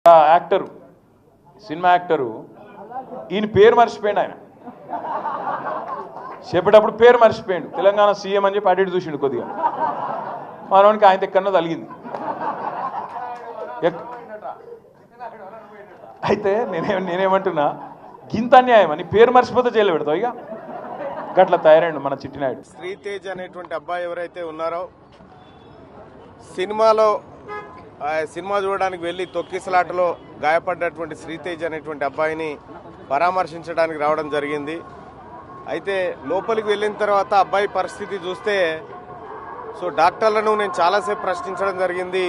Actor, cinema actor, ఈయన పేరు మర్చిపోయాడు. ఆయన చెప్పేటప్పుడు పేరు మర్చిపోయాడు. తెలంగాణ సీఎం అని చెప్పి అటు ఇటు చూసిండు కొద్దిగా. మనవానికి ఆయన ఎక్కడో తలిగింది. అయితే నేనేమంటున్నా, గింత అన్యాయం అని పేరు మర్చిపోతే జైలు పెడతావు. ఇక గట్ల తయారైండు మన చిట్టినాయుడు. శ్రీతేజ్ అనేటువంటి అబ్బాయి ఎవరైతే ఉన్నారో, సినిమా చూడడానికి వెళ్ళి తొక్కిసలాటలో గాయపడ్డటువంటి శ్రీతేజ్ అనేటువంటి అబ్బాయిని పరామర్శించడానికి రావడం జరిగింది. అయితే లోపలికి వెళ్ళిన తర్వాత అబ్బాయి పరిస్థితి చూస్తే, డాక్టర్లను నేను చాలాసేపు ప్రశ్నించడం జరిగింది.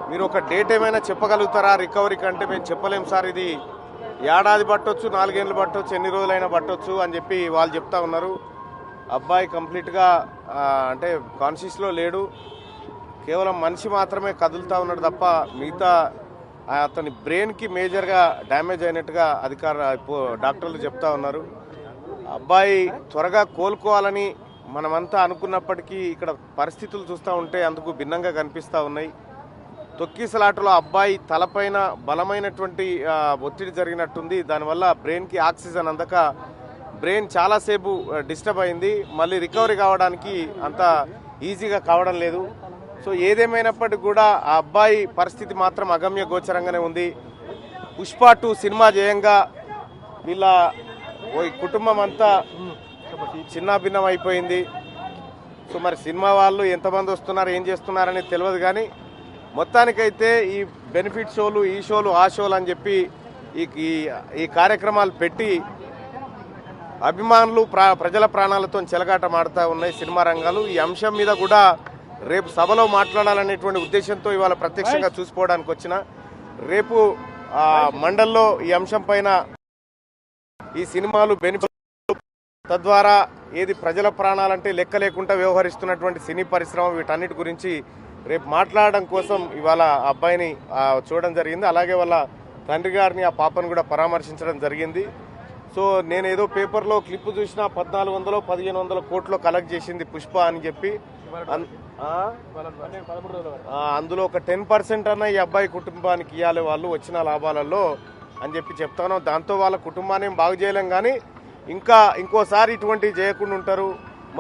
మీరు ఒక డేట్ ఏమైనా చెప్పగలుగుతారా రికవరీకి అంటే, మేము చెప్పలేం సార్, ఇది ఏడాది పట్టొచ్చు, 4 ఏళ్ళు పట్టొచ్చు, ఎన్ని రోజులైనా పట్టొచ్చు అని చెప్పి వాళ్ళు చెప్తా ఉన్నారు. అబ్బాయి కంప్లీట్గా అంటే కాన్షియస్లో లేడు, కేవలం మనిషి మాత్రమే కదులుతూ ఉన్నాడు తప్ప మిగతా అతని బ్రెయిన్కి మేజర్గా డ్యామేజ్ అయినట్టుగా డాక్టర్లు చెప్తా ఉన్నారు. అబ్బాయి త్వరగా కోలుకోవాలని మనమంతా అనుకున్నప్పటికీ ఇక్కడ పరిస్థితులు చూస్తూ ఉంటే అందుకు భిన్నంగా కనిపిస్తూ ఉన్నాయి. తొక్కిసలాటలో అబ్బాయి తలపైన బలమైనటువంటి ఒత్తిడి జరిగినట్టుంది. దానివల్ల బ్రెయిన్కి ఆక్సిజన్ అందక బ్రెయిన్ చాలాసేపు డిస్టర్బ్ అయింది. మళ్ళీ రికవరీ కావడానికి అంత ఈజీగా కావడం లేదు. ఏదేమైనప్పటికీ కూడా ఆ అబ్బాయి పరిస్థితి మాత్రం అగమ్య గోచరంగానే ఉంది. పుష్ప 2 సినిమా చేయంగా వీళ్ళ కుటుంబం అంతా చిన్నాభిన్నం అయిపోయింది. మరి సినిమా వాళ్ళు ఎంతమంది వస్తున్నారు, ఏం చేస్తున్నారని తెలియదు. కానీ మొత్తానికైతే ఈ బెనిఫిట్ షోలు, ఈ షోలు, ఆ షోలు అని చెప్పి ఈ కార్యక్రమాలు పెట్టి అభిమానులు ప్రజల ప్రాణాలతో చెలగాటమాడుతూ ఉన్నాయి సినిమా రంగాలు. ఈ అంశం మీద కూడా రేపు సభలో మాట్లాడాలనేటువంటి ఉద్దేశంతో ఇవాళ ప్రత్యక్షంగా చూసుకోవడానికి వచ్చిన, రేపు మండల్లో ఈ అంశం పైన ఈ సినిమాలు బెనిఫిట్, తద్వారా ఏది ప్రజల ప్రాణాలంటే లెక్క లేకుండా వ్యవహరిస్తున్నటువంటి సినీ పరిశ్రమ, వీటన్నిటి గురించి రేపు మాట్లాడడం కోసం ఇవాళ అబ్బాయిని చూడడం జరిగింది. అలాగే వాళ్ళ తండ్రి గారిని, ఆ పాపను కూడా పరామర్శించడం జరిగింది. నేను ఏదో పేపర్లో క్లిప్ చూసినా 1400-1500 కోట్లు కలెక్ట్ చేసింది పుష్ప అని చెప్పి, అందులో ఒక 10% అన్న ఈ అబ్బాయి కుటుంబానికి ఇవ్వాలి వాళ్ళు వచ్చిన లాభాలలో అని చెప్పి చెప్తాను. దాంతో వాళ్ళ కుటుంబాన్ని బాగు చేయలేం, కానీ ఇంకోసారి ఇటువంటివి చేయకుండా ఉంటారు.